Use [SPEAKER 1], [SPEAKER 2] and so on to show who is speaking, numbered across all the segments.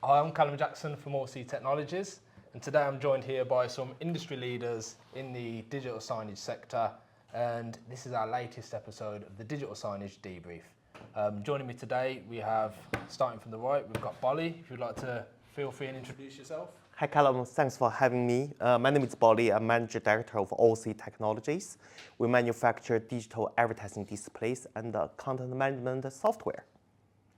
[SPEAKER 1] Hi, I'm Callum Jackson from Allsee Technologies, and today I'm joined here by some industry leaders in the digital signage sector, and this is our latest episode of the Digital Signage Debrief. Joining me today, we have, starting from the right, we've got Baoli. If you'd like to feel free and introduce yourself.
[SPEAKER 2] Hi Callum, thanks for having me. My name is Baoli, I'm Manager Director of Allsee Technologies. We manufacture digital advertising displays and content management software.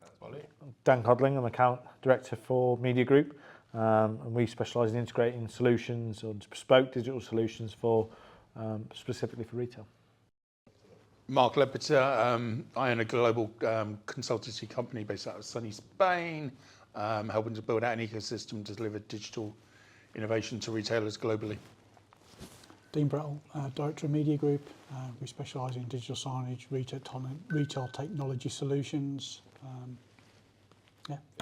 [SPEAKER 1] Thanks, Baoli.
[SPEAKER 3] Dan Codling, I'm Account Director for Media Group, and we specialise in integrating solutions or bespoke digital solutions for specifically for retail.
[SPEAKER 4] Mark Leadbitter, I own a global consultancy company based out of sunny Spain, helping to build out an ecosystem to deliver digital innovation to retailers globally.
[SPEAKER 5] Dean Brettle, Director of Media Group. We specialise in digital signage, retail technology solutions.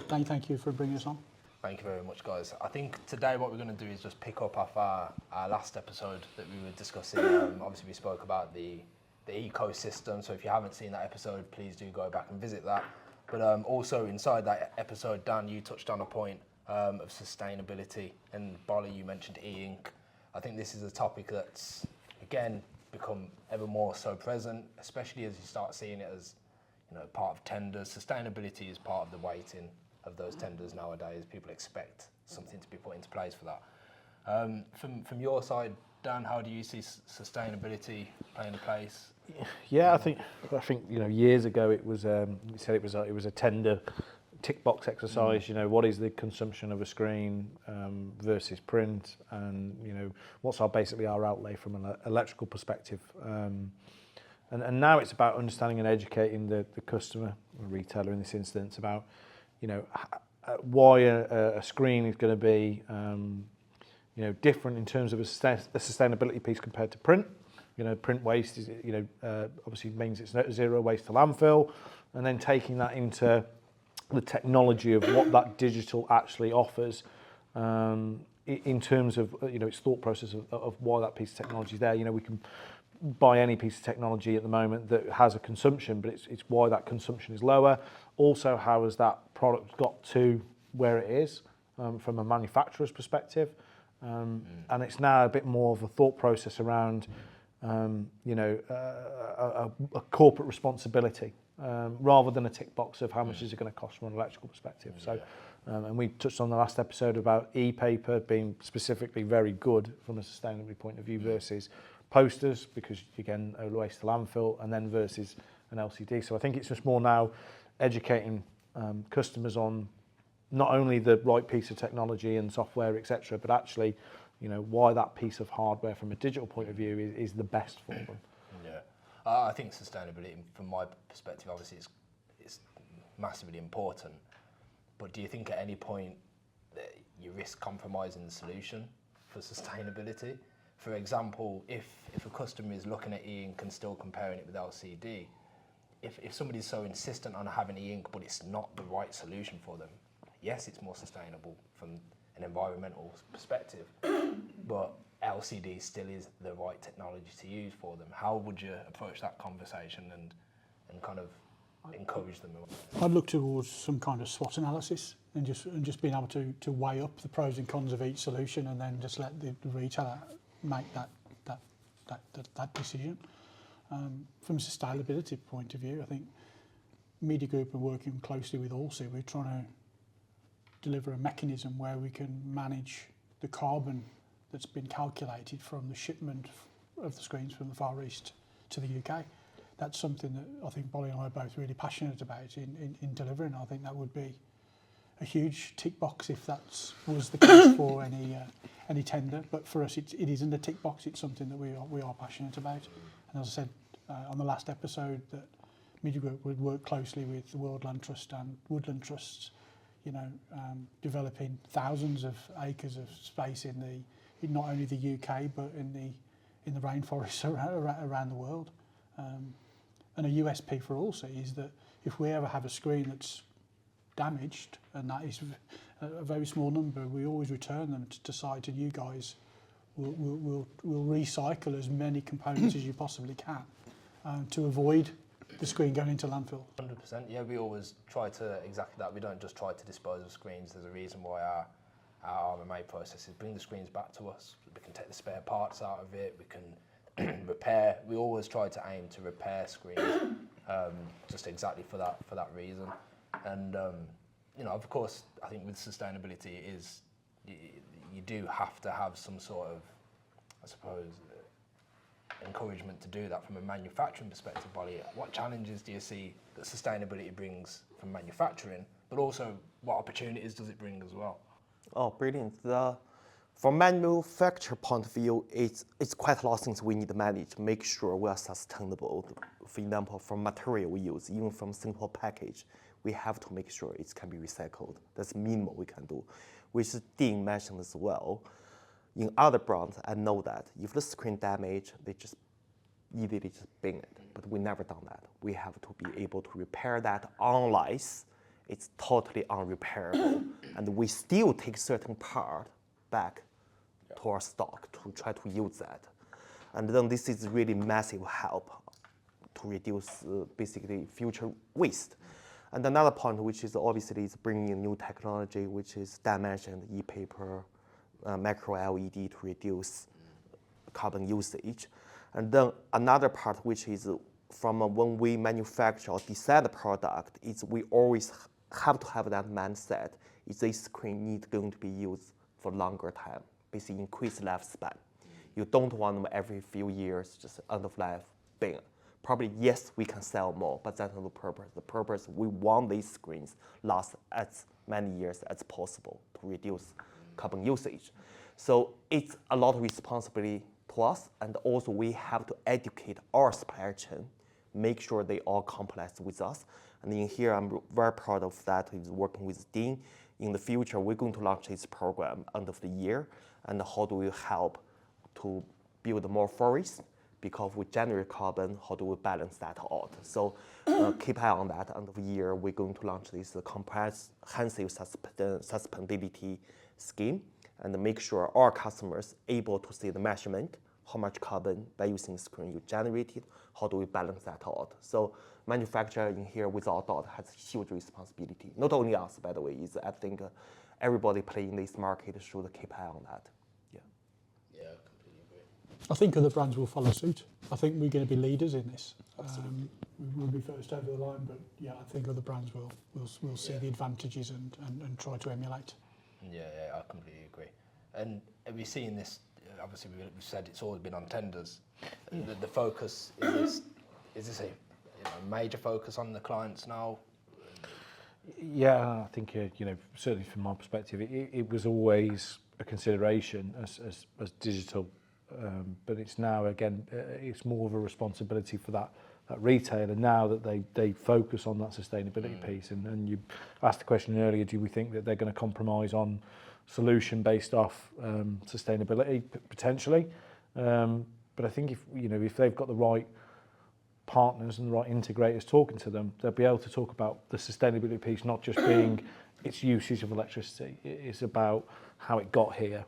[SPEAKER 5] Danny, thank you for bringing us on.
[SPEAKER 1] Thank you very much, guys. I think today what we're going to do is just pick up off our last episode that we were discussing. Obviously, we spoke about the ecosystem, so if you haven't seen that episode, please do go back and visit that. But also inside that episode, Dan, you touched on a point of sustainability, and Baoli, you mentioned e-ink. I think this is a topic that's, again, become ever more so present, especially as you start seeing it as part of tenders. Sustainability is part of the weighting of those tenders nowadays. People expect something to be put into place for that. From your side, Dan, how do you see sustainability playing a place?
[SPEAKER 3] Yeah, I think years ago it was we said it was a tender tick box exercise. What is the consumption of a screen versus print, and what's basically our outlay from an electrical perspective. And now it's about understanding and educating the customer, or retailer in this instance, about why a screen is going to be different in terms of a sustainability piece compared to print. Print waste is obviously means it's zero waste to landfill, and then taking that into the technology of what that digital actually offers in terms of its thought process of why that piece of technology is there. We can buy any piece of technology at the moment that has a consumption, but it's why that consumption is lower. Also, how has that product got to where it is from a manufacturer's perspective, and it's now a bit more of a thought process around a corporate responsibility rather than a tick box of how much is it going to cost from an electrical perspective. So, and we touched on the last episode about e-paper being specifically very good from a sustainability point of view versus posters, because again, a waste to landfill, and then versus an LCD. So I think it's just more now educating customers on not only the right piece of technology and software, etc., but actually, why that piece of hardware from a digital point of view is the best for them.
[SPEAKER 1] Yeah, I think sustainability, from my perspective, obviously it's massively important. But do you think at any point that you risk compromising the solution for sustainability? For example, if a customer is looking at e-ink and still comparing it with LCD, if somebody's so insistent on having e-ink but it's not the right solution for them, yes, it's more sustainable from an environmental perspective, but LCD still is the right technology to use for them. How would you approach that conversation and kind of encourage them?
[SPEAKER 5] I'd look towards some kind of SWOT analysis and just being able to weigh up the pros and cons of each solution, and then just let the retailer make that decision. From a sustainability point of view, I think Media Group are working closely with Allsee. We're trying to deliver a mechanism where we can manage the carbon that's been calculated from the shipment of the screens from the Far East to the UK. That's something that I think Baoli and I are both really passionate about in delivering. I think that would be a huge tick box if that was the case for any tender. But for us, it isn't a tick box. It's something that we are passionate about. And as I said on the last episode, that Media Group would work closely with the World Land Trust and Woodland Trusts, developing thousands of acres of space in not only the UK but in the rainforests around the world. And a USP for Allsee is that if we ever have a screen that's damaged, and that is a very small number, we always return them to site, and you guys will recycle as many components as you possibly can to avoid the screen going into landfill.
[SPEAKER 1] 100%. Yeah, we always try to exactly that. We don't just try to dispose of screens. There's a reason why our RMA process is bring the screens back to us. We can take the spare parts out of it. We can repair. We always try to aim to repair screens, just exactly for that reason. And you know, of course, I think with sustainability is you do have to have some sort of, I suppose, encouragement to do that from a manufacturing perspective. Baoli, what challenges do you see that sustainability brings from manufacturing, but also what opportunities does it bring as well?
[SPEAKER 2] Oh, brilliant. From manufacturer point of view, it's quite a lot of things we need to manage, make sure we are sustainable. For example, from material we use, even from simple package, we have to make sure it can be recycled. That's minimal we can do, which Dean mentioned as well. In other brands, I know that if the screen damage, they just easily just bin it. But we never done that. We have to be able to repair that unless it's totally unrepairable. And we still take certain part back to our stock to try to use that. And then this is really massive help to reduce basically future waste. And another point, which is obviously is bringing in new technology, which is dimensioned e-paper, micro LED to reduce carbon usage. And then another part, which is from when we manufacture or design the product, is we always have to have that mindset. Is this screen going to be used for longer time, basically increase lifespan. You don't want them every few years, just end of life, bang. Probably, yes, we can sell more, but that's not the purpose. The purpose, we want these screens last as many years as possible to reduce carbon usage. So it's a lot of responsibility to us, and also we have to educate our supply chain, make sure they all comply with us. And in here, I'm very proud of that, is working with Dean. In the future, we're going to launch this program end of the year, and how do we help to build more forests? Because we generate carbon, how do we balance that out? So keep eye on that. End of the year, we're going to launch this comprehensive sustainability scheme and make sure our customers able to see the measurement, how much carbon by using the screen you generated, how do we balance that out? So manufacturer in here, without doubt, has huge responsibility. Not only us, by the way, is I think everybody playing this market should keep eye on that.
[SPEAKER 1] Yeah, I completely agree.
[SPEAKER 5] I think other brands will follow suit. I think we're going to be leaders in this. We'll be first over the line, but yeah, I think other brands will see the advantages and try to emulate.
[SPEAKER 1] Yeah, I completely agree. And have you seen this? Obviously, we said it's always been on tenders. The focus is this a major focus on the clients now?
[SPEAKER 3] Yeah, I think certainly from my perspective, it was always a consideration as digital, but it's now again it's more of a responsibility for that retailer now that they focus on that sustainability piece. And you asked the question earlier: do we think that they're going to compromise on solution based off sustainability potentially? But I think if they've got the right partners and the right integrators talking to them, they'll be able to talk about the sustainability piece, not just being its usage of electricity. It's about how it got here.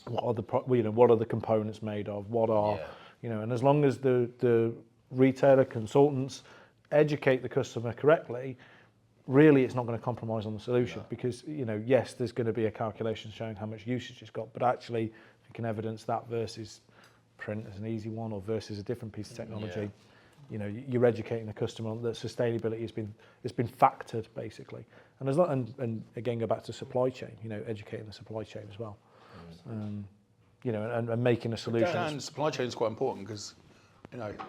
[SPEAKER 3] What are the components made of? What are and as long as the retailer consultants educate the customer correctly, really it's not going to compromise on the solution because yes, there's going to be a calculation showing how much usage it's got, but actually if you can evidence that versus print as an easy one or versus a different piece of technology. You're educating the customer on that sustainability has been factored basically, and again go back to supply chain. Educating the supply chain as well, and making a solution.
[SPEAKER 4] And supply chain is quite important because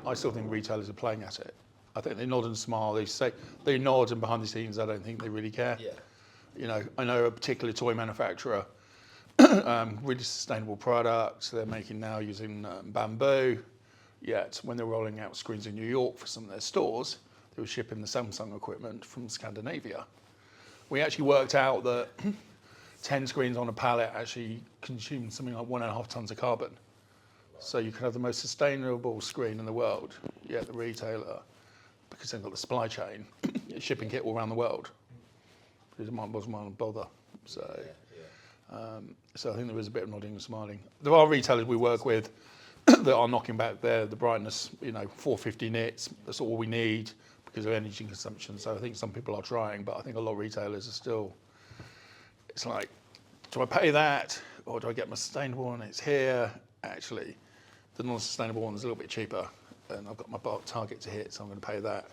[SPEAKER 4] I still think retailers are playing at it. I think they nod and smile. They say they nod, and behind the scenes, I don't think they really care. Yeah. I know a particular toy manufacturer, really sustainable products. They're making now using bamboo. Yet, when they're rolling out screens in New York for some of their stores, they were shipping the Samsung equipment from Scandinavia. We actually worked out that 10 screens on a pallet actually consume something like 1.5 tons of carbon. So you can have the most sustainable screen in the world, yet the retailer, because they've got the supply chain, shipping kit all around the world. Because it wasn't one to bother. So I think there is a bit of nodding and smiling. There are retailers we work with that are knocking back the brightness, 450 nits, that's all we need because of energy consumption. So I think some people are trying, but I think a lot of retailers are still, it's like, do I pay that or do I get my sustainable one? It's here. Actually, the non-sustainable one is a little bit cheaper and I've got my target to hit, so I'm going to pay that.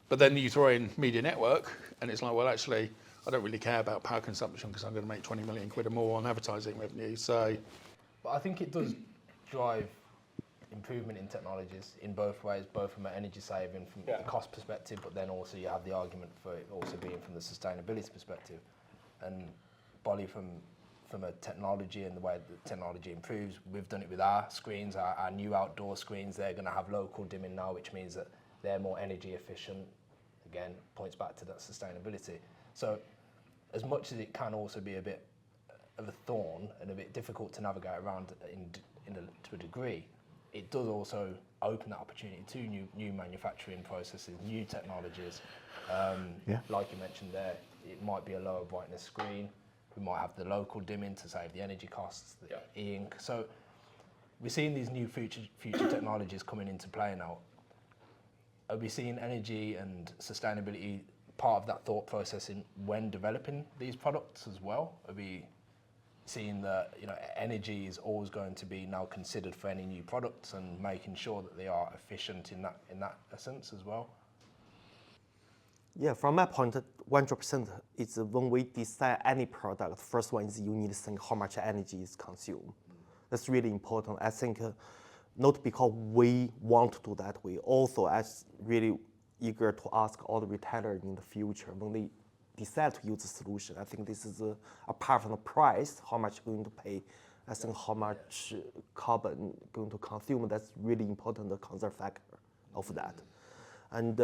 [SPEAKER 4] But then you throw in media network and it's like, well, actually, I don't really care about power consumption because I'm going to make 20 million quid or more on advertising revenue. So,
[SPEAKER 1] but I think it does drive improvement in technologies in both ways, both from an energy saving, from the cost perspective, but then also you have the argument for it also being from the sustainability perspective. And Baoli, from a technology and the way that technology improves, we've done it with our screens, our new outdoor screens. They're going to have local dimming now, which means that they're more energy efficient. Again, points back to that sustainability. So as much as it can also be a bit of a thorn and a bit difficult to navigate around to a degree, it does also open that opportunity to new manufacturing processes, new technologies. Like you mentioned there, it might be a lower brightness screen. We might have the local dimming to save the energy costs, the e-ink. So we're seeing these new future technologies coming into play now. Are we seeing energy and sustainability part of that thought process when developing these products as well? Are we seeing that energy is always going to be now considered for any new products and making sure that they are efficient in that essence as well?
[SPEAKER 2] Yeah, from my point, 100% is when we design any product, first one is you need to think how much energy is consumed. That's really important. I think not because we want to do that, we also as really eager to ask all the retailers in the future when they decide to use the solution. I think this is apart from the price, how much you're going to pay, I think how much carbon going to consume, that's really important, the concern factor of that. And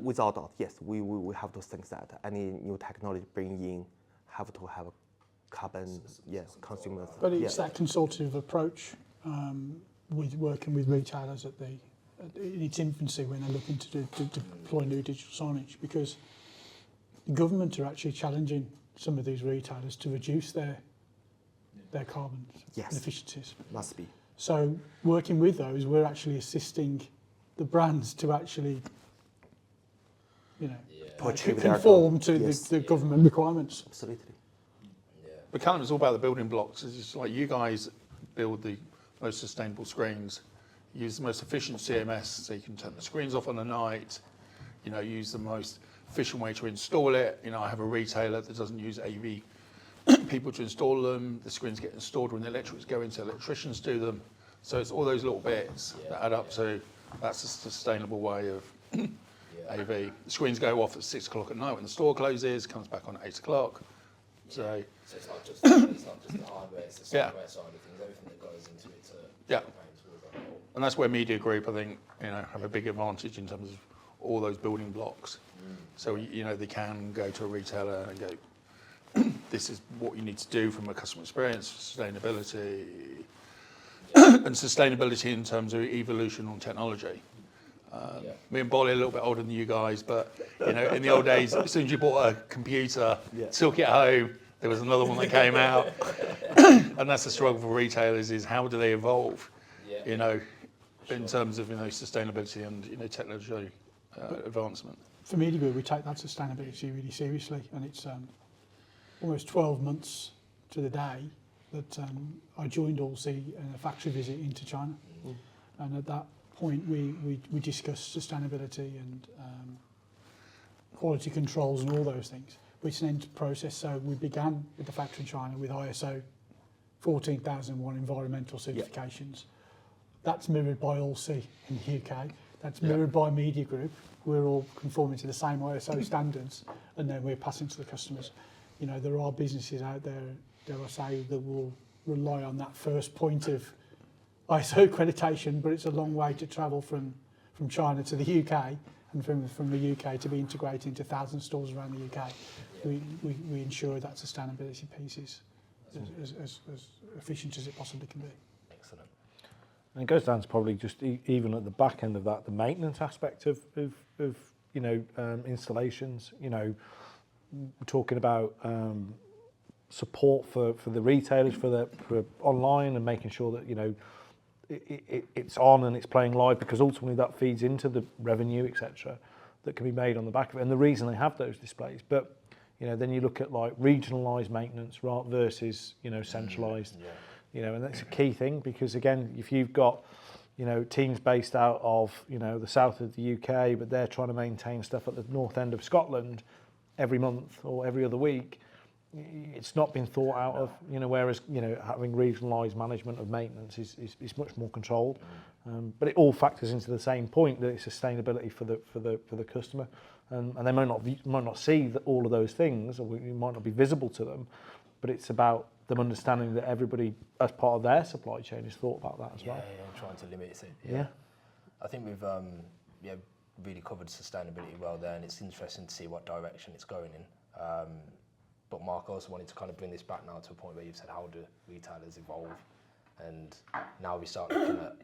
[SPEAKER 2] without doubt, yes, we have to think that any new technology bring in have to have a carbon, consumers.
[SPEAKER 5] But it's that consultative approach with working with retailers in its infancy when they're looking to deploy new digital signage, because the government are actually challenging some of these retailers to reduce their carbon efficiencies.
[SPEAKER 2] Must be.
[SPEAKER 5] So working with those, we're actually assisting the brands to actually conform to the government requirements.
[SPEAKER 2] Absolutely.
[SPEAKER 4] But Callum, it's all about the building blocks. It's just like you guys build the most sustainable screens, use the most efficient CMS so you can turn the screens off on the night, use the most efficient way to install it. I have a retailer that doesn't use AV people to install them. The screens get installed when the electrics go in, so electricians do them. So it's all those little bits that add up to that's a sustainable way of AV. The screens go off at 6 o'clock at night when the store closes, comes back on at 8 o'clock. So
[SPEAKER 1] it's not just the hardware, it's the software side of things, everything that goes into it to campaign towards that whole.
[SPEAKER 4] And that's where Media Group, I think, have a big advantage in terms of all those building blocks. So, they can go to a retailer and go, this is what you need to do from a customer experience, sustainability, and sustainability in terms of evolution on technology. Me and Baoli are a little bit older than you guys, but in the old days, as soon as you bought a computer, took it home, there was another one that came out. And that's the struggle for retailers, is how do they evolve, in terms of sustainability and technology advancement.
[SPEAKER 5] For Media Group, we take that sustainability really seriously, and it's almost 12 months to the day that I joined Allsee in a factory visit into China. And at that point, we discussed sustainability and quality controls and all those things, which is an end process. So we began with the factory in China with ISO 14001 environmental certifications. That's mirrored by Allsee in the UK. That's mirrored by Media Group. We're all conforming to the same ISO standards, and then we're passing to the customers. There are businesses out there, dare I say, that will rely on that first point of ISO accreditation, but it's a long way to travel from China to the UK, and from the UK to be integrated into 1,000 stores around the UK. We ensure that sustainability piece is as efficient as it possibly can be.
[SPEAKER 1] Excellent.
[SPEAKER 3] And it goes down to probably just even at the back end of that, the maintenance aspect of installations. We're talking about support for the retailers for online, and making sure that it's on and it's playing live, because ultimately that feeds into the revenue, etc., that can be made on the back of it. And the reason they have those displays. But then you look at like regionalised maintenance versus centralised. And that's a key thing, because again, if you've got teams based out of the south of the UK, but they're trying to maintain stuff at the north end of Scotland every month or every other week, it's not been thought out of. Whereas having regionalised management of maintenance is much more controlled. But it all factors into the same point, that it's sustainability for the customer, and they might not see all of those things, or it might not be visible to them, but it's about them understanding that everybody, as part of their supply chain, has thought about that as well.
[SPEAKER 1] Yeah, trying to limit it.
[SPEAKER 3] Yeah.
[SPEAKER 1] I think we've really covered sustainability well there, and it's interesting to see what direction it's going in. But Mark, I also wanted to kind of bring this back now to a point where you've said, how do retailers evolve? And now we start looking at,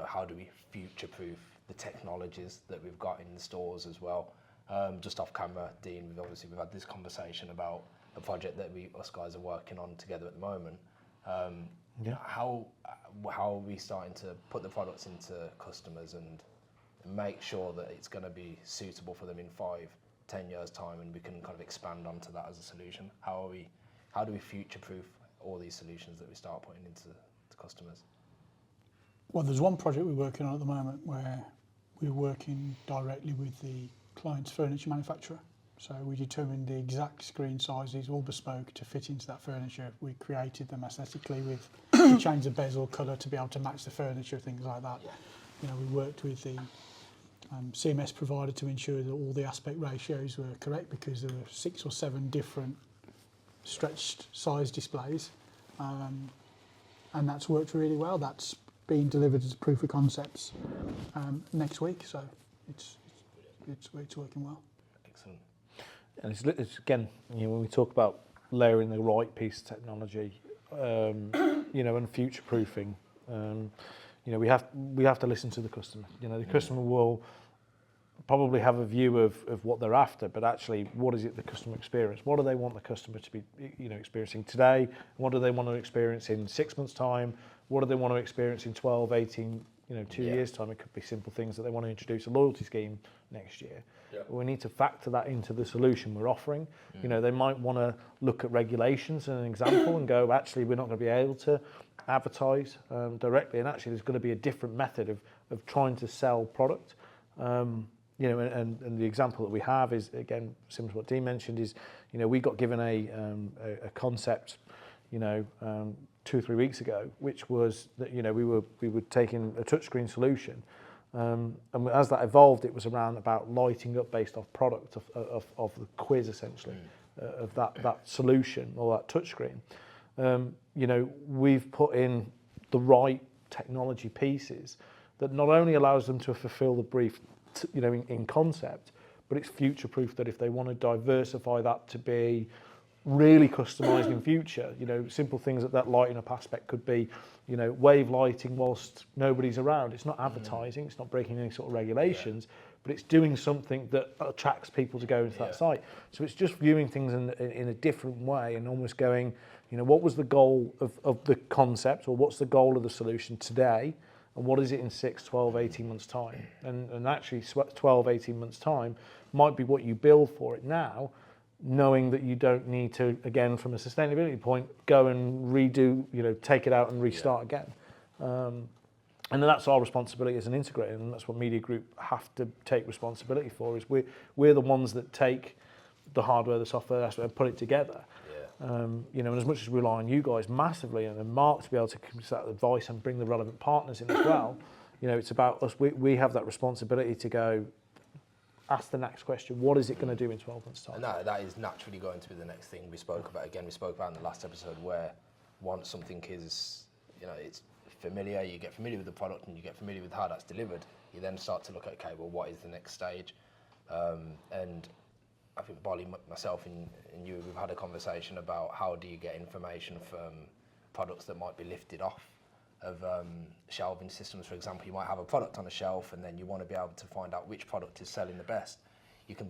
[SPEAKER 1] how do we future-proof the technologies that we've got in the stores as well? Just off camera, Dean, we've had this conversation about a project that us guys are working on together at the moment. How are we starting to put the products into customers and make sure that it's going to be suitable for them in 5-10 years time, and we can kind of expand onto that as a solution? How do we future-proof all these solutions that we start putting into the customers?
[SPEAKER 5] Well, there's one project we're working on at the moment where we're working directly with the client's furniture manufacturer. So we determined the exact screen sizes, all bespoke, to fit into that furniture. We created them aesthetically we changed the bezel colour to be able to match the furniture, things like that. We worked with the CMS provider to ensure that all the aspect ratios were correct, because there were 6 or 7 different stretched size displays, and that's worked really well. That's being delivered as a proof of concepts next week, so it's working well.
[SPEAKER 1] Excellent.
[SPEAKER 3] And it's again, when we talk about layering the right piece of technology, and future proofing, we have to listen to the customer. The customer will probably have a view of what they're after, but actually, what is it the customer experience? What do they want the customer to be experiencing today? What do they want to experience in 6 months' time? What do they want to experience in 12, 18, 2 years' time? It could be simple things that they want to introduce a loyalty scheme next year. We need to factor that into the solution we're offering. They might want to look at regulations as an example and go, actually, we're not going to be able to advertise directly, and actually there's going to be a different method of trying to sell product. And the example that we have is, again, similar to what Dean mentioned, is we got given a concept 2 or 3 weeks ago, which was that we were taking a touchscreen solution, and as that evolved, it was around about lighting up based off product of the quiz, essentially, of that solution or that touchscreen. We've put in the right technology pieces that not only allows them to fulfil the brief in concept, but it's future proof that if they want to diversify that to be really customised in future, simple things that lighting up aspect could be, wave lighting whilst nobody's around. It's not advertising, it's not breaking any sort of regulations, but it's doing something that attracts people to go into that site. So it's just viewing things in a different way, and almost going, what was the goal of the concept, or what's the goal of the solution today, and what is it in 6, 12, 18 months' time? And actually 12, 18 months' time might be what you build for it now, knowing that you don't need to, again, from a sustainability point, go and redo, take it out and restart again. And that's our responsibility as an integrator, and that's what Media Group have to take responsibility for, is we're the ones that take the hardware, the software, and put it together. And as much as we rely on you guys massively, and Mark to be able to give us that advice and bring the relevant partners in as well, it's about us. We have that responsibility to go, ask the next question. What is it going to do in 12 months' time?
[SPEAKER 1] And that is naturally going to be the next thing we spoke about. Again, we spoke about in the last episode, where once something is, it's familiar, you get familiar with the product and you get familiar with how that's delivered, you then start to look at, okay, well, what is the next stage? And I think Baoli, myself and you, we've had a conversation about how do you get information from products that might be lifted off of shelving systems. For example, you might have a product on a shelf and then you want to be able to find out which product is selling the best. You can,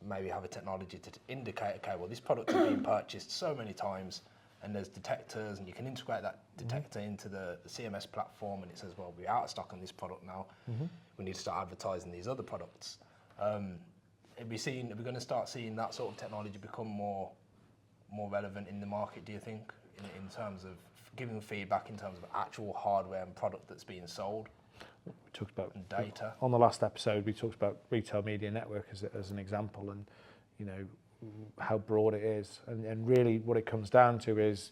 [SPEAKER 1] maybe have a technology to indicate, okay, well, this product is being purchased so many times, and there's detectors, and you can integrate that detector into the CMS platform, and it says, well, we're out of stock on this product now. We need to start advertising these other products. Are we going to start seeing that sort of technology become more relevant in the market, do you think, in terms of giving feedback in terms of actual hardware and product that's being sold?
[SPEAKER 3] We talked about
[SPEAKER 1] data.
[SPEAKER 3] On the last episode, we talked about retail media network as an example, and how broad it is, and really what it comes down to is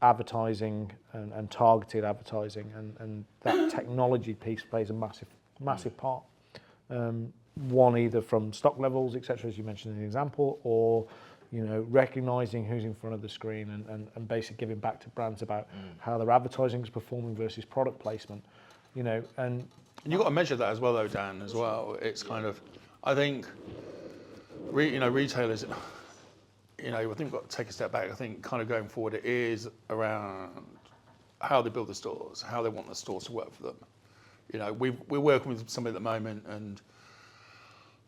[SPEAKER 3] advertising and targeted advertising, and that technology piece plays a massive part. One, either from stock levels, etc., as you mentioned in the example, or recognising who's in front of the screen and basically giving back to brands about how their advertising is performing versus product placement. And
[SPEAKER 4] you've got to measure that as well, though, Dan. As well, it's kind of, I think, retailers. I think we've got to take a step back. I think kind of going forward, it is around how they build the stores, how they want the stores to work for them. We're working with somebody at the moment, and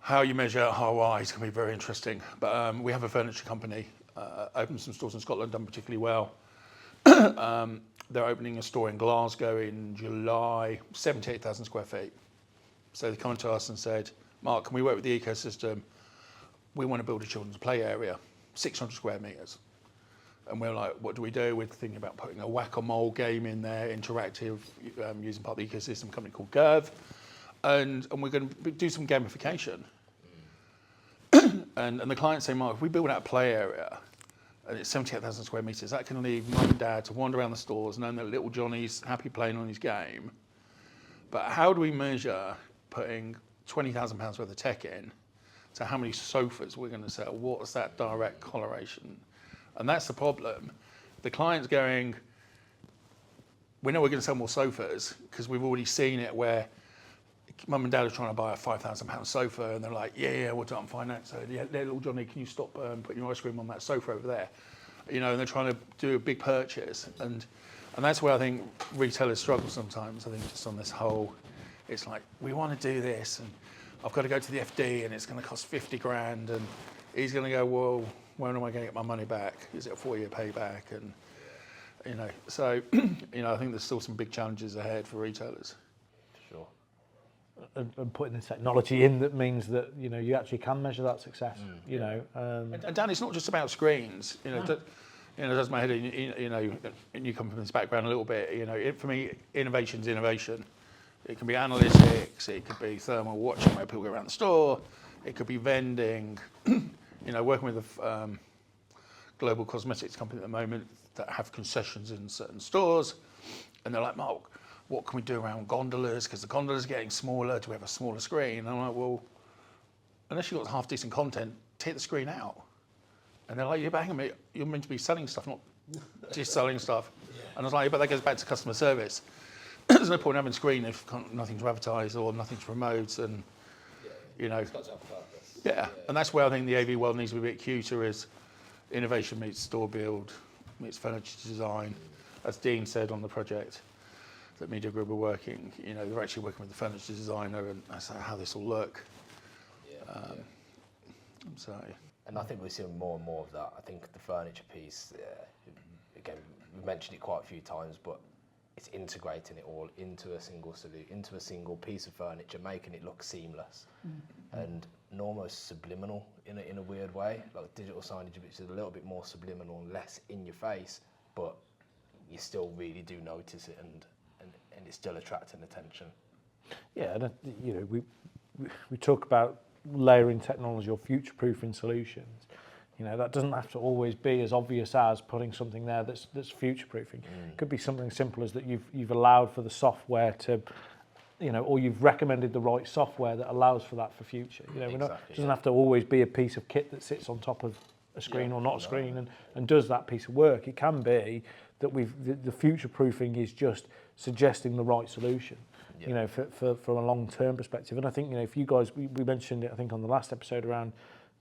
[SPEAKER 4] how you measure ROI is going to be very interesting. But we have a furniture company, opened some stores in Scotland, done particularly well. They're opening a store in Glasgow in July, 78,000 square feet. So they come to us and said, Mark, can we work with the ecosystem? We want to build a children's play area, 600 square metres. And we're like, what do we do? We're thinking about putting a whack-a-mole game in there, interactive, using part of the ecosystem, a company called Curve. And we're going to do some gamification. and the clients say, Mark, if we build out a play area, and it's 78,000 square metres, that can leave mum and dad to wander around the stores knowing that little Johnny's happy playing on his game. But how do we measure putting £20,000 worth of tech in to how many sofas we're going to sell? What's that direct correlation? And that's the problem. The client's going, we know we're going to sell more sofas because we've already seen it where mum and dad are trying to buy a £5,000 sofa, and they're like, yeah, we'll do it on finance. So, yeah, little Johnny, can you stop putting your ice cream on that sofa over there? And they're trying to do a big purchase. And that's where I think retailers struggle sometimes. I think just on this whole, it's like, we want to do this, and I've got to go to the FD, and it's going to cost 50 grand. And he's going to go, well, when am I going to get my money back? Is it a 4-year payback? And, so, I think there's still some big challenges ahead for retailers.
[SPEAKER 1] Sure.
[SPEAKER 3] And putting the technology in that means that you actually can measure that success.
[SPEAKER 4] And Dan, it's not just about screens. That's my head. And you come from this background a little bit. For me, innovation's innovation. It can be analytics. It could be thermal watching where people go around the store. It could be vending. Working with a global cosmetics company at the moment that have concessions in certain stores, and they're like, Mark, what can we do around gondolas? Because the gondolas are getting smaller. Do we have a smaller screen? And I'm like, well, unless you've got half decent content, take the screen out. And they're like, yeah, but hang on a minute, you're meant to be selling stuff, not just selling stuff. And I was like, yeah, but that goes back to customer service. There's no point having a screen if nothing to advertise or nothing to promote, and
[SPEAKER 1] It's got to have purpose.
[SPEAKER 4] Yeah, and that's where I think the AV world needs to be a bit cuter, is innovation meets store build, meets furniture design. As Dean said on the project that Media Group are working, they're actually working with the furniture designer, and that's how this will look. So.
[SPEAKER 1] And I think we're seeing more and more of that. I think the furniture piece, again, we mentioned it quite a few times, but it's integrating it all into a single piece of furniture, making it look seamless and almost subliminal in a weird way, like digital signage, which is a little bit more subliminal and less in your face, but you still really do notice it, and it's still attracting attention.
[SPEAKER 3] Yeah, and we talk about layering technology or future-proofing solutions. That doesn't have to always be as obvious as putting something there that's future-proofing. It could be something simple as that you've allowed for the software to, or you've recommended the right software that allows for that for future. It doesn't have to always be a piece of kit that sits on top of a screen or not a screen and does that piece of work. It can be that the future-proofing is just suggesting the right solution. For a long-term perspective. And I think if you guys, we mentioned it, I think on the last episode around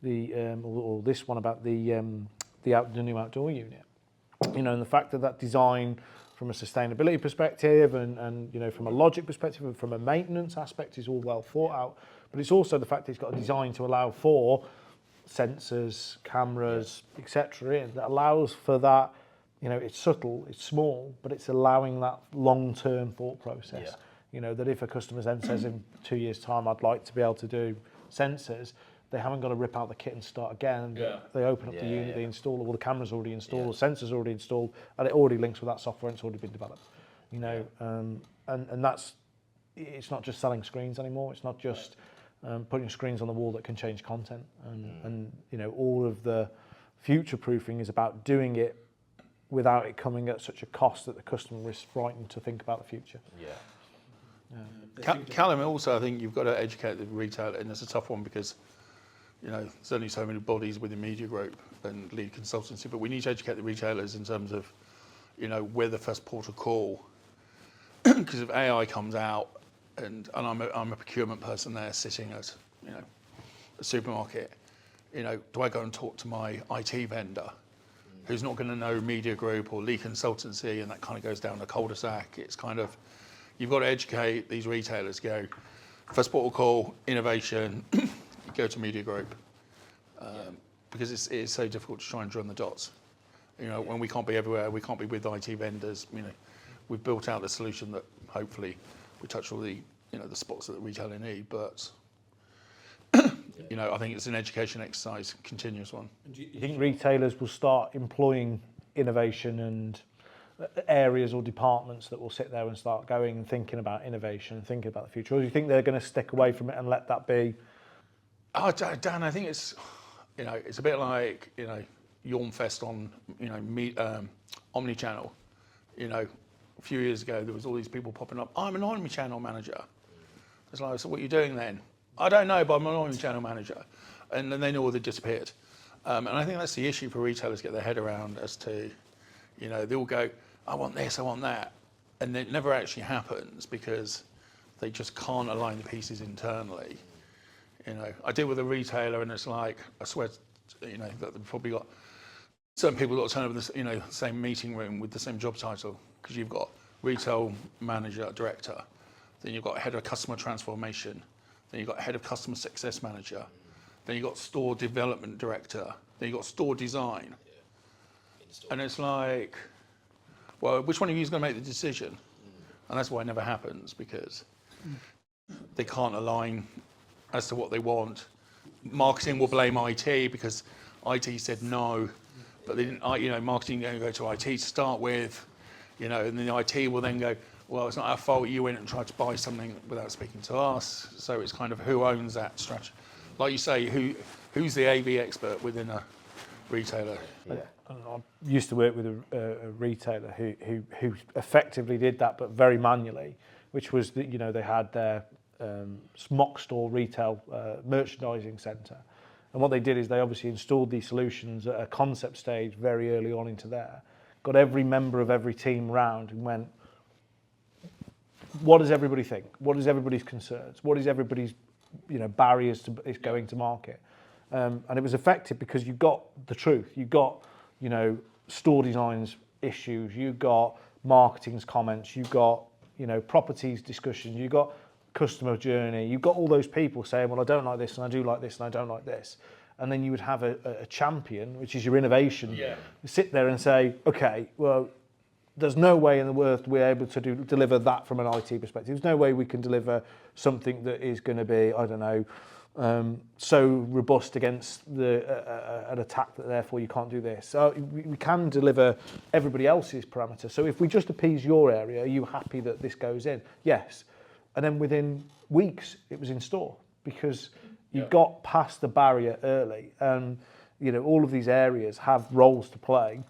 [SPEAKER 3] the or this one about the new outdoor unit, and the fact that design from a sustainability perspective and from a logic perspective and from a maintenance aspect is all well thought out, but it's also the fact that it's got a design to allow for sensors, cameras, etc. that allows for that you know, it's subtle, it's small, but it's allowing that long-term thought process.
[SPEAKER 1] Yeah.
[SPEAKER 3] You know, that if a customer then says in 2 years' time, I'd like to be able to do sensors, they haven't got to rip out the kit and start again.
[SPEAKER 4] Yeah.
[SPEAKER 3] They open up the
[SPEAKER 1] Yeah,
[SPEAKER 3] unit,
[SPEAKER 1] yeah.
[SPEAKER 3] they install all the cameras already installed,
[SPEAKER 1] Yeah.
[SPEAKER 3] the sensors already installed, and it already links with that software and it's already been developed. You know, and that's, it's not just selling screens anymore. It's not just putting screens on the wall that can change content. And you know, all of the future proofing is about doing it without it coming at such a cost that the customer is frightened to think about the future.
[SPEAKER 1] Yeah.
[SPEAKER 4] Callum, also, I think you've got to educate the retailer, and it's a tough one because, you know, there's only so many bodies within Media Group and Lead Consultancy, but we need to educate the retailers in terms of, you know, where the first port of call, because if AI comes out, and I'm a procurement person there sitting at, you know, a supermarket, you know, do I go and talk to my IT vendor who's not going to know Media Group or Lead Consultancy, and that kind of goes down the cul-de-sac? It's kind of, you've got to educate these retailers, go, first port of call, innovation, you go to Media Group. Because it's so difficult to try and join the dots. You know, when we can't be everywhere, we can't be with IT vendors, you know, we've built out a solution that hopefully we touch all the, you know, the spots that the retailer need, but you know, I think it's an education exercise, continuous one.
[SPEAKER 3] Do you think retailers will start employing innovation and areas or departments that will sit there and start going and thinking about innovation and thinking about the future? Or do you think they're going to stick away from it and let that be?
[SPEAKER 4] Oh, Dan, I think it's, you know, it's a bit like, you know, Yawnfest on, you know, omni-channel. You know, a few years ago, there was all these people popping up, I'm an omni-channel manager. It's like, so what are you doing then? I don't know, but I'm an omni-channel manager. And then they all disappeared. And I think that's the issue for retailers to get their head around as to, you know, they all go, I want this, I want that. And it never actually happens because they just can't align the pieces internally. You know, I deal with a retailer and it's like, I swear, you know, that they've probably got, certain people got to turn over the, you know, same meeting room with the same job title, because you've got retail manager, director, then you've got head of customer transformation, then you've got head of customer success manager, then you've got store development director, then you've got store design. And it's like, well, which one of you is going to make the decision? And that's why it never happens, because they can't align as to what they want. Marketing will blame IT because IT said no, but they didn't, you know, marketing didn't go to IT to start with, you know, and then the IT will then go, well, it's not our fault, you went and tried to buy something without speaking to us. So it's kind of who owns that strategy. Like you say, who's the AV expert within a retailer?
[SPEAKER 3] Yeah. I used to work with a retailer who effectively did that, but very manually, which was that, you know, they had their mock store retail merchandising centre. And what they did is they obviously installed these solutions at a concept stage very early on into there, got every member of every team round and went, what does everybody think? What is everybody's concerns? What is everybody's, you know, barriers to going to market? And it was effective because you got the truth. You got, you know, store designs issues. You got marketing's comments. You got, you know, properties discussions. You got customer journey. You got all those people saying, well, I don't like this and I do like this and I don't like this. And then you would have a champion, which is your innovation, sit there and say, okay, well, there's no way in the world we're able to deliver that from an IT perspective. There's no way we can deliver something that is going to be, I don't know, so robust against an attack that therefore you can't do this. So we can deliver everybody else's parameters. So if we just appease your area, are you happy that this goes in? Yes. And then within weeks, it was in store because you got past the barrier early. And, you know, all of these areas have roles to play.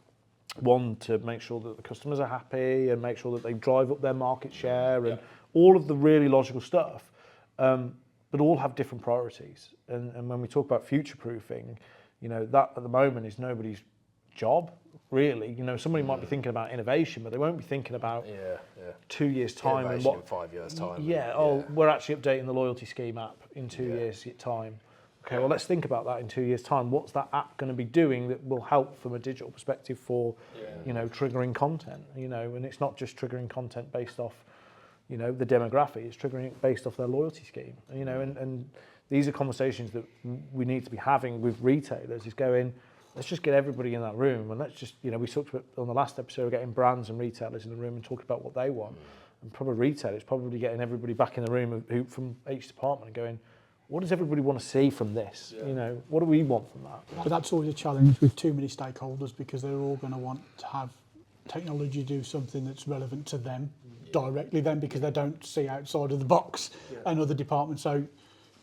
[SPEAKER 3] One, to make sure that the customers are happy and make sure that they drive up their market share and all of the really logical stuff, but all have different priorities. And when we talk about future-proofing, you know, that at the moment is nobody's job, really. You know, somebody might be thinking about innovation, but they won't be thinking about 2 years' time and what.
[SPEAKER 1] In 5 years' time.
[SPEAKER 3] We're actually updating the loyalty scheme app in 2 years' time. Okay, well, let's think about that in 2 years' time. What's that app going to be doing that will help from a digital perspective for, you know, triggering content, you know, and it's not just triggering content based off, you know, the demographic, it's triggering it based off their loyalty scheme, you know, and these are conversations that we need to be having with retailers is going, let's just get everybody in that room, and let's just, we talked about on the last episode, getting brands and retailers in the room and talking about what they want. And probably retailers, probably getting everybody back in the room from each department and going, what does everybody want to see from this? What do we want from that?
[SPEAKER 5] But that's always a challenge with too many stakeholders, because they're all going to want to have technology do something that's relevant to them directly then, because they don't see outside of the box and other departments. So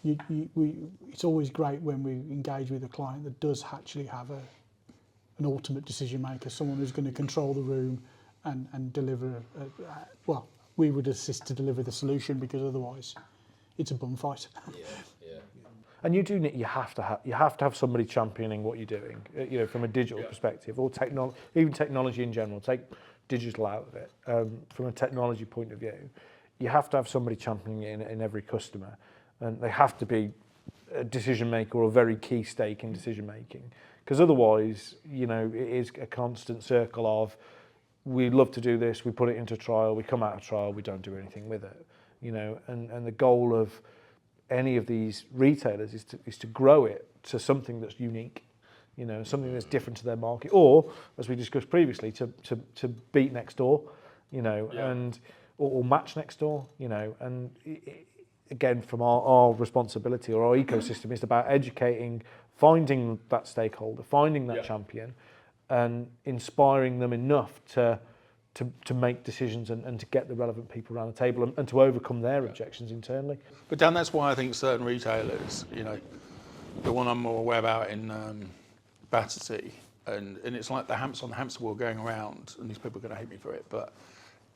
[SPEAKER 5] it's always great when we engage with a client that does actually have an ultimate decision maker, someone who's going to control the room and deliver, we would assist to deliver the solution, because otherwise it's a bum fight.
[SPEAKER 3] And you have to have somebody championing what you're doing, from a digital perspective, or even technology in general. Take digital out of it. From a technology point of view, you have to have somebody championing it in every customer, and they have to be a decision maker or a very key stake in decision making. Because otherwise, it is a constant circle of, we love to do this, we put it into trial, we come out of trial, we don't do anything with it. And the goal of any of these retailers is to grow it to something that's unique, something that's different to their market, or, as we discussed previously, to beat next door, and or match next door, and again, from our responsibility or our ecosystem is about educating, finding that stakeholder, finding that champion, and inspiring them enough to make decisions and to get the relevant people around the table and to overcome their objections internally.
[SPEAKER 4] But Dan, that's why I think certain retailers, the one I'm more aware about in Battersea, and it's like the hamster on the hamster wheel going around, and these people are going to hate me for it, but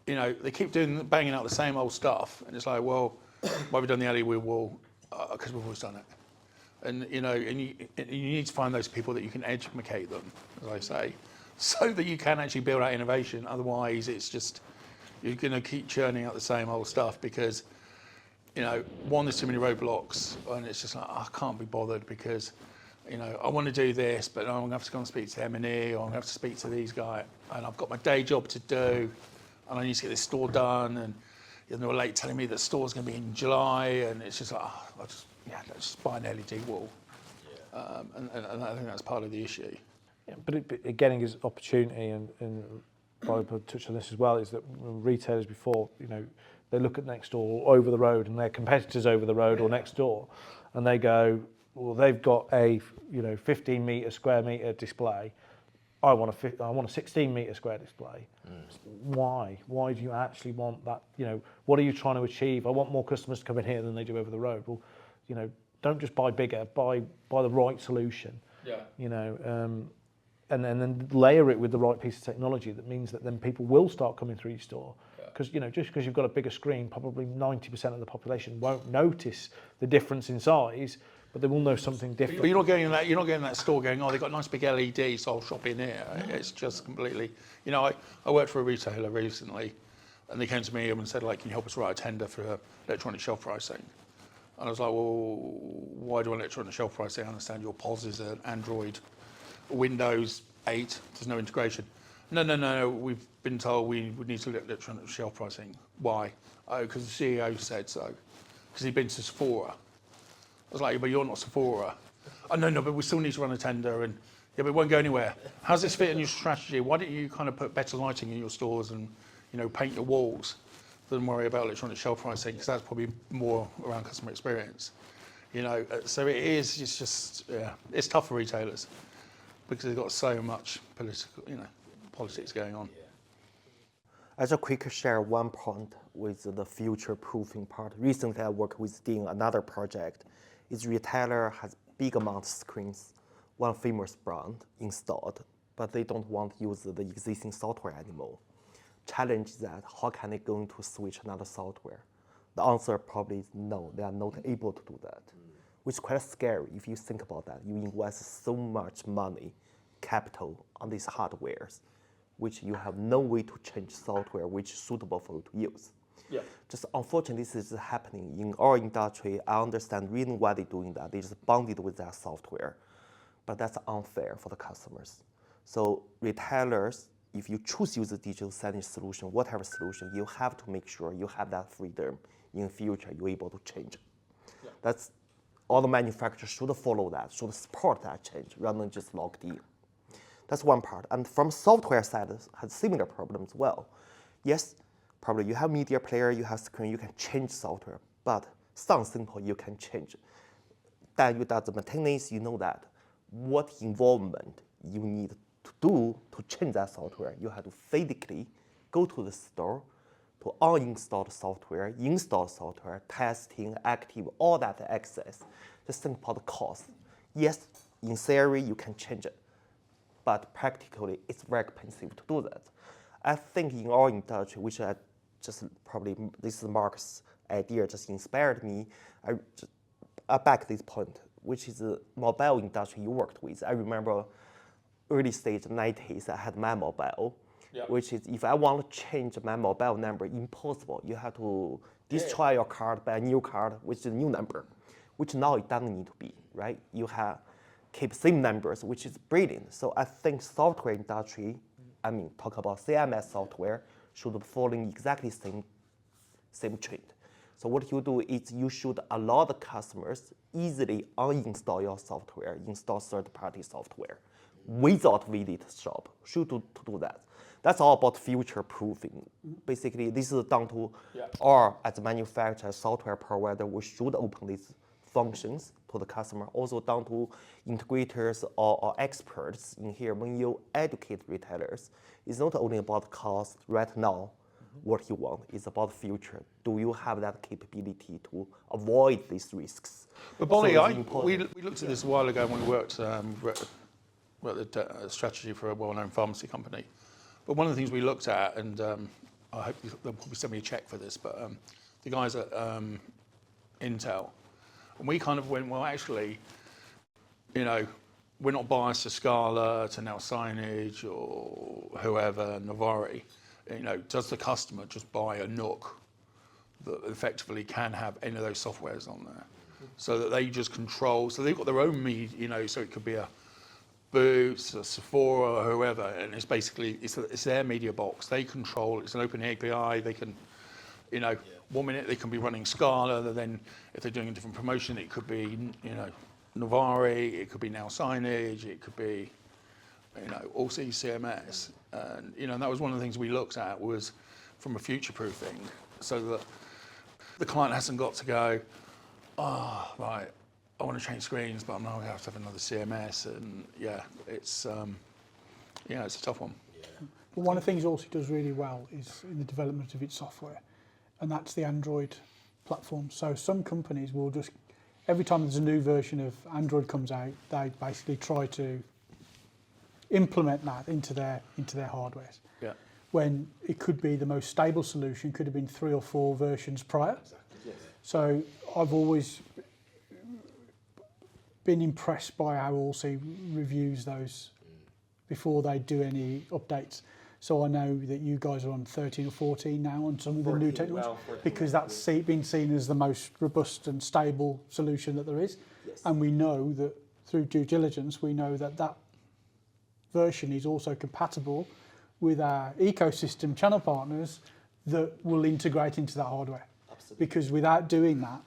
[SPEAKER 4] they keep banging out the same old stuff, and it's like, well, why have we done the alley wheel? Because we've always done it. And you need to find those people that you can educate them, as I say, so that you can actually build out innovation. Otherwise, it's just, you're going to keep churning out the same old stuff, because one, there's too many roadblocks, and it's just like, I can't be bothered, because I want to do this, but I'm going to have to go and speak to M&E, or I'm going to have to speak to these guys, and I've got my day job to do, and I need to get this store done, and they were late telling me that store's going to be in July, and it's just like, let's just buy an LED wall. And I think that's part of the issue.
[SPEAKER 3] Yeah, but again, is opportunity, and Bob touched on this as well, is that retailers before, they look at next door or over the road, and their competitors over the road or next door, and they go, well, they've got a 15 square metre display. I want a 16 metre square display. Why? Why do you actually want that? What are you trying to achieve? I want more customers to come in here than they do over the road. Well, don't just buy bigger, buy the right solution. And then layer it with the right piece of technology that means that then people will start coming through your store. Because just because you've got a bigger screen, probably 90% of the population won't notice the difference in size, but they will know something different.
[SPEAKER 4] But you're not getting in that store going, oh, they've got nice big LEDs, so I'll shop in here. It's just completely, I worked for a retailer recently, and they came to me and said, like, can you help us write a tender for electronic shelf pricing? And I was like, well, why do electronic shelf pricing? I understand your POS is an Android, Windows 8, there's no integration. No, we've been told we would need to look at electronic shelf pricing. Why? Oh, because the CEO said so. Because he'd been to Sephora. I was like, but you're not Sephora. Oh, no, but we still need to run a tender, and but it won't go anywhere. How does this fit in your strategy? Why don't you kind of put better lighting in your stores and, paint your walls than worry about electronic shelf pricing? Because that's probably more around customer experience. So it's just, it's tough for retailers because they've got so much politics going on.
[SPEAKER 2] I just quickly share one point with the future proofing part. Recently, I worked with Dean, another project. Its retailer has big amount of screens, one famous brand installed, but they don't want to use the existing software anymore. Challenge is that how can they going to switch another software? The answer probably is no, they are not able to do that, which is quite scary if you think about that. You invest so much money, capital on these hardwares, which you have no way to change software which is suitable for you to use.
[SPEAKER 4] Yeah.
[SPEAKER 2] Just unfortunately, this is happening in our industry. I understand the reason why they're doing that. They just bonded with that software, but that's unfair for the customers. So retailers, if you choose to use a digital signage solution, whatever solution, you have to make sure you have that freedom in the future. You're able to change. Yeah. That's all the manufacturers should follow that, should support that change rather than just locked in. That's one part. And from software side, it has similar problems as well. Yes, probably you have media player, you have screen, you can change software, but sounds simple, you can change. Then you do the maintenance, you know that. What involvement you need to do to change that software, you have to physically go to the store to uninstall the software, install software, testing, active, all that access. Just think about the cost. Yes, in theory, you can change it, but practically, it's very expensive to do that. I think in our industry, which I just probably, this is Mark's idea, just inspired me. I back this point, which is the mobile industry you worked with. I remember early stage 90s, I had my mobile, which is if I want to change my mobile number, impossible. You have to destroy your card, buy a new card, which is a new number, which now it doesn't need to be, right? You have keep same numbers, which is brilliant. So I think software industry, talk about CMS software, should following exactly same trend. So what you do is you should allow the customers easily uninstall your software, install third-party software without visit shop. Should to do that. That's all about future-proofing. Basically, this is down to our, as a manufacturer, software provider, we should open these functions to the customer. Also down to integrators or experts in here. When you educate retailers, it's not only about cost right now, what you want, it's about future. Do you have that capability to avoid these risks?
[SPEAKER 4] But Baoli, we looked at this a while ago when we worked the strategy for a well-known pharmacy company. But one of the things we looked at, and I hope they'll probably send me a check for this, but the guys at Intel, and we kind of went, well, actually, we're not biased to Scala, to now Signage or whoever, Navari. Does the customer just buy a Nook that effectively can have any of those softwares on there, so that they just control? So they've got their own so it could be a Boots, a Sephora, or whoever, and it's basically it's their media box. They control. It's an open API. They can, 1 minute they can be running Scala, then if they're doing a different promotion, it could be Navari, it could be now Signage, it could be Allsee CMS, and that was one of the things we looked at was from a future-proofing, so that the client hasn't got to go, right, I want to change screens, but now we have to have another CMS, and it's a tough one.
[SPEAKER 5] Well, one of the things Allsee does really well is in the development of its software, and that's the Android platform. So some companies will just, every time there's a new version of Android comes out, they basically try to implement that into their hardware.
[SPEAKER 4] Yeah.
[SPEAKER 5] When it could be the most stable solution, could have been 3 or 4 versions prior. Exactly. Yes. So I've always been impressed by how Allsee reviews those before they do any updates. So I know that you guys are on 13 or 14 now on some of the new technology, because that's been seen as the most robust and stable solution that there is. Yes. And we know that through due diligence, we know that that version is also compatible with our ecosystem channel partners that will integrate into that hardware. Absolutely. Because without doing that,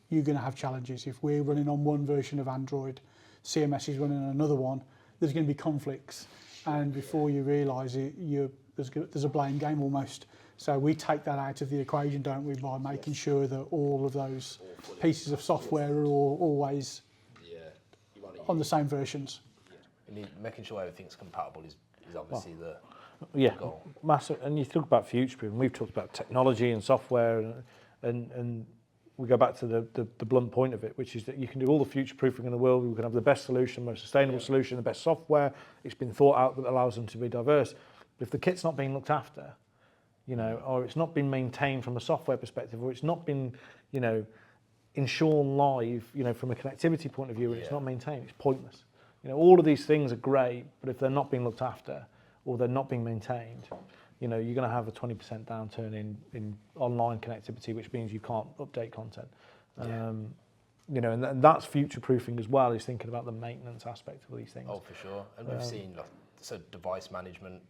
[SPEAKER 5] you're going to have challenges. If we're running on one version of Android, CMS is running on another one, there's going to be conflicts. And before you realise it, there's a blame game almost. So we take that out of the equation, don't we, by making sure that all of those pieces of software are always on the same versions.
[SPEAKER 1] Yeah. Making sure everything's compatible is obviously the goal.
[SPEAKER 3] Massive. And you talk about future-proofing. We've talked about technology and software, and we go back to the blunt point of it, which is that you can do all the future-proofing in the world. We can have the best solution, most sustainable solution, the best software. It's been thought out that allows them to be diverse. But if the kit's not being looked after, or it's not been maintained from a software perspective, or it's not been, ensured live, from a connectivity point of view, and it's not maintained, it's pointless. All of these things are great, but if they're not being looked after or they're not being maintained, you're going to have a 20% downturn in online connectivity, which means you can't update content. And that's future-proofing as well, is thinking about the maintenance aspect of these things.
[SPEAKER 1] Oh, for sure. And we've seen, so device management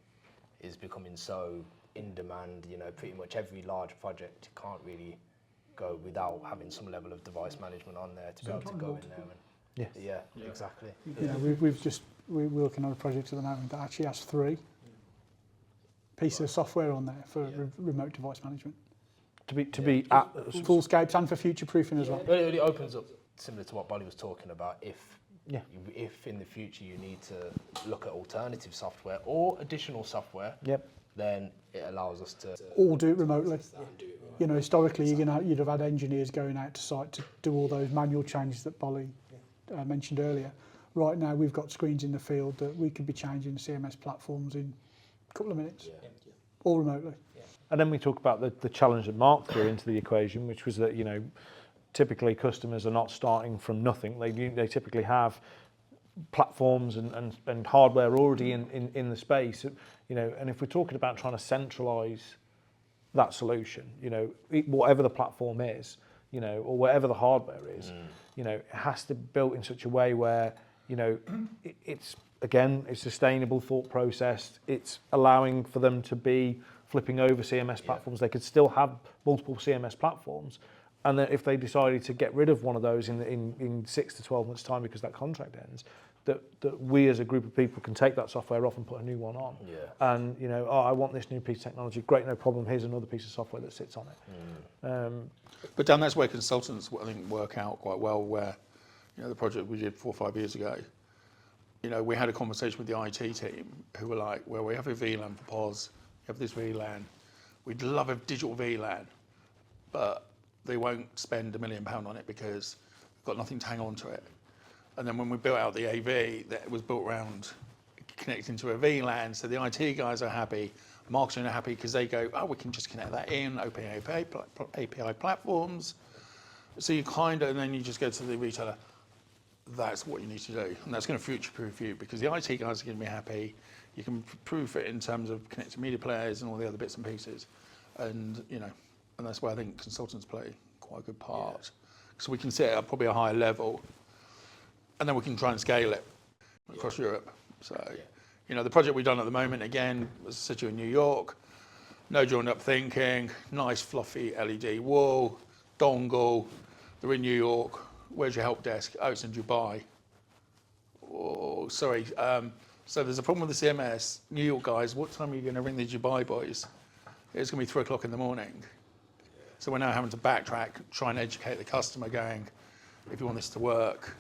[SPEAKER 1] is becoming so in demand. Pretty much every large project can't really go without having some level of device management on there to be able to go in there. Exactly.
[SPEAKER 5] We've just we're working on a project at the moment that actually has 3 pieces of software on there for remote device management.
[SPEAKER 3] To be at
[SPEAKER 5] Fullscapes and for future-proofing as well.
[SPEAKER 1] It really opens up, similar to what Baoli was talking about, if in the future you need to look at alternative software or additional software, then it allows us to
[SPEAKER 5] Or do it remotely. You know, historically, you'd have had engineers going out to site to do all those manual changes that Baoli mentioned earlier. Right now, we've got screens in the field that we could be changing CMS platforms in a couple of minutes, all remotely.
[SPEAKER 3] And then we talk about the challenge that Mark threw into the equation, which was that, you know, typically customers are not starting from nothing. They typically have platforms and hardware already in the space, you know, and if we're talking about trying to centralize that solution, you know, whatever the platform is, you know, or whatever the hardware is, you know, it has to be built in such a way where, you know, it's, again, it's sustainable thought process. It's allowing for them to be flipping over CMS platforms. They could still have multiple CMS platforms. And then if they decided to get rid of one of those in 6 to 12 months' time because that contract ends, that we as a group of people can take that software off and put a new one on. And, you know, I want this new piece of technology. Great, no problem. Here's another piece of software that sits on it.
[SPEAKER 4] But Dan, that's where consultants, I think, work out quite well, where, you know, the project we did 4 or 5 years ago, you know, we had a conversation with the IT team who were like, well, we have a VLAN for POS, we have this VLAN, we'd love a digital VLAN, but they won't spend £1 million on it because we've got nothing to hang on to it. And then when we built out the AV, that was built around connecting to a VLAN, so the IT guys are happy, marketing are happy because they go, oh, we can just connect that in, open API platforms. So you kind of, and then you just go to the retailer, that's what you need to do. And that's going to future-proof you because the IT guys are going to be happy. You can proof it in terms of connected media players and all the other bits and pieces. And, you know, and that's where I think consultants play quite a good part. So we can sit at probably a higher level and then we can try and scale it across Europe. So, you know, the project we've done at the moment, again, was situated in New York. No joined up thinking, nice fluffy LED wall, dongle. They're in New York. Where's your help desk? Oh, it's in Dubai. Oh, sorry. So there's a problem with the CMS. New York guys, what time are you going to ring the Dubai boys? It's going to be 3 o'clock in the morning. So we're now having to backtrack, try and educate the customer going, if you want this to work,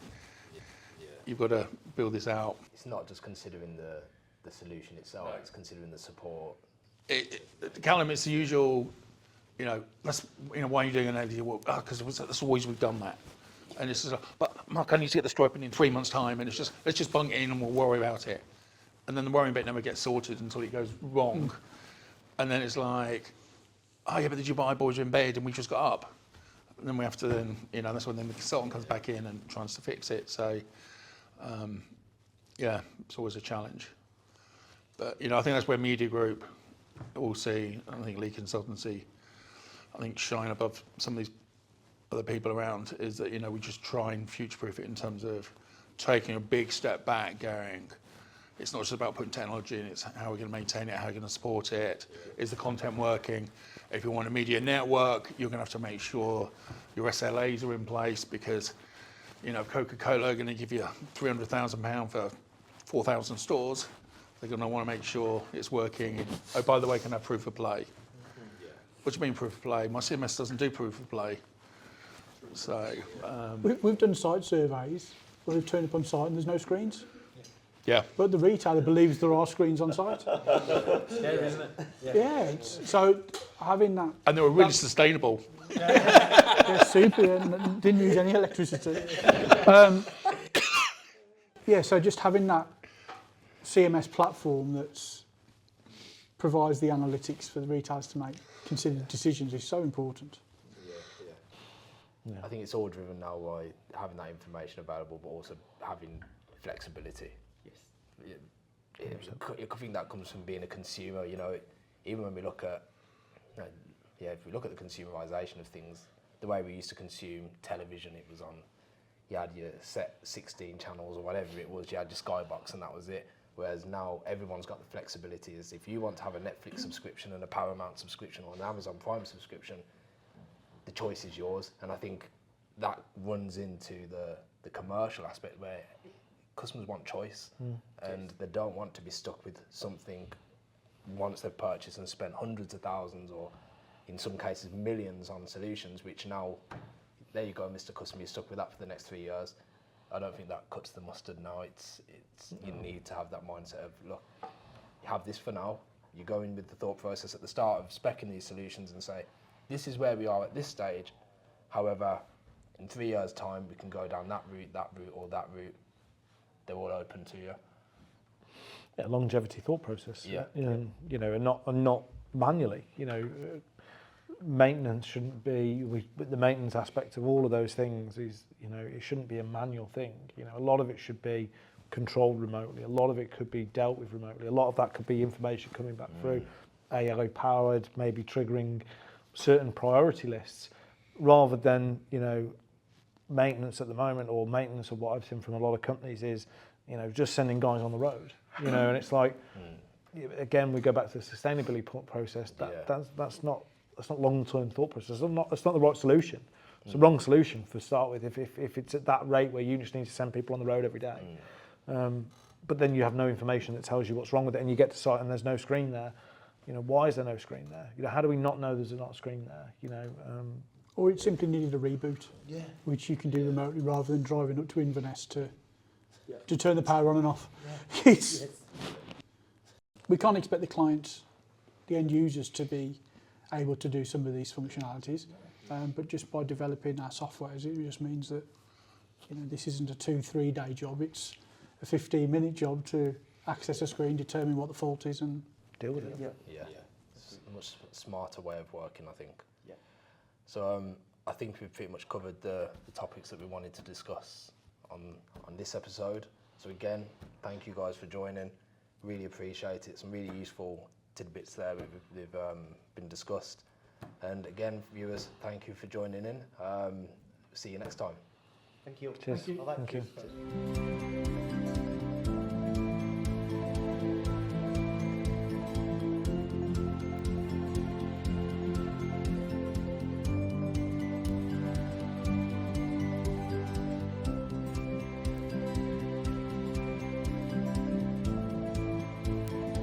[SPEAKER 4] you've got to build this out.
[SPEAKER 1] It's not just considering the solution itself, it's considering the support.
[SPEAKER 4] Callum, it's the usual, you know, why are you doing an LED? Well, because that's always we've done that. And it's just like, but Mark, I need to get the striping in 3 months' time, and it's just, let's just bung it in and we'll worry about it. And then the worrying bit never gets sorted until it goes wrong. And then it's like, oh yeah, but the Dubai boys are in bed and we just got up. And then we have to then, you know, that's when then the consultant comes back in and tries to fix it. So, yeah, it's always a challenge. But, you know, I think that's where Media Group, Allsee, I think Lee Consultancy, I think shine above some of these other people around, is that, you know, we just try and future-proof it in terms of taking a big step back, going, it's not just about putting technology in, it's how we're going to maintain it, how we're going to support it, is the content working? If you want a media network, you're going to have to make sure your SLAs are in place because, you know, Coca-Cola are going to give you £300,000 for 4,000 stores. They're going to want to make sure it's working. Oh, by the way, can I have proof of play? What do you mean proof of play? My CMS doesn't do proof of play. So
[SPEAKER 5] we've done site surveys where we've turned up on site and there's no screens.
[SPEAKER 4] Yeah.
[SPEAKER 5] But the retailer believes there are screens on site.
[SPEAKER 3] Scary, isn't it?
[SPEAKER 5] Yeah. So having that.
[SPEAKER 4] And they were really sustainable.
[SPEAKER 5] Yeah, super, and didn't use any electricity. Yeah, so just having that CMS platform that provides the analytics for the retailers to make considered decisions is so important.
[SPEAKER 1] Yeah. I think it's all driven now by having that information available, but also having flexibility. Yes. I think that comes from being a consumer. You know, even when we look at, if we look at the consumerization of things, the way we used to consume television, it was on, you had your set 16 channels or whatever it was, you had your Skybox and that was it. Whereas now everyone's got the flexibility. Is if you want to have a Netflix subscription and a Paramount subscription or an Amazon Prime subscription, the choice is yours. And I think that runs into the commercial aspect where customers want choice, and they don't want to be stuck with something once they've purchased and spent hundreds of thousands, or in some cases millions, on solutions, which now, there you go, Mr. Customer, you're stuck with that for the next 3 years. I don't think that cuts the mustard now. You need to have that mindset of, look, you have this for now. You go in with the thought process at the start of speccing these solutions and say, this is where we are at this stage. However, in 3 years' time, we can go down that route, or that route. They're all open to you.
[SPEAKER 3] Yeah, longevity thought process.
[SPEAKER 1] Yeah.
[SPEAKER 3] And, you know, and not manually. You know, maintenance shouldn't be. The maintenance aspect of all of those things is, you know, it shouldn't be a manual thing. You know, a lot of it should be controlled remotely. A lot of it could be dealt with remotely. A lot of that could be information coming back through AI powered, maybe triggering certain priority lists, rather than, you know, maintenance at the moment, or maintenance of what I've seen from a lot of companies is, you know, just sending guys on the road, you know, and it's like, again, we go back to the sustainability process. That's not long-term thought process. That's not the right solution. It's the wrong solution to start with. If it's at that rate where you just need to send people on the road every day, but then you have no information that tells you what's wrong with it, and you get to site and there's no screen there. You know, why is there no screen there? You know, how do we not know there's not a screen there? You know.
[SPEAKER 5] Or it simply needed a reboot, which you can do remotely rather than driving up to Inverness to turn the power on and off. We can't expect the clients, the end users, to be able to do some of these functionalities, but just by developing our software, it just means that, you know, this isn't a 2-3 day job. It's a 15-minute job to access a screen, determine what the fault is, and
[SPEAKER 3] Deal with it.
[SPEAKER 1] It's a much smarter way of working, I think. So I think we've pretty much covered the topics that we wanted to discuss on this episode. So again, thank you guys for joining. Really appreciate it. Some really useful tidbits there that they've been discussed. And again, viewers, thank you for joining in. See you next time.
[SPEAKER 2] Thank you.
[SPEAKER 3] Cheers.
[SPEAKER 2] Thank you.
[SPEAKER 3] Thank you.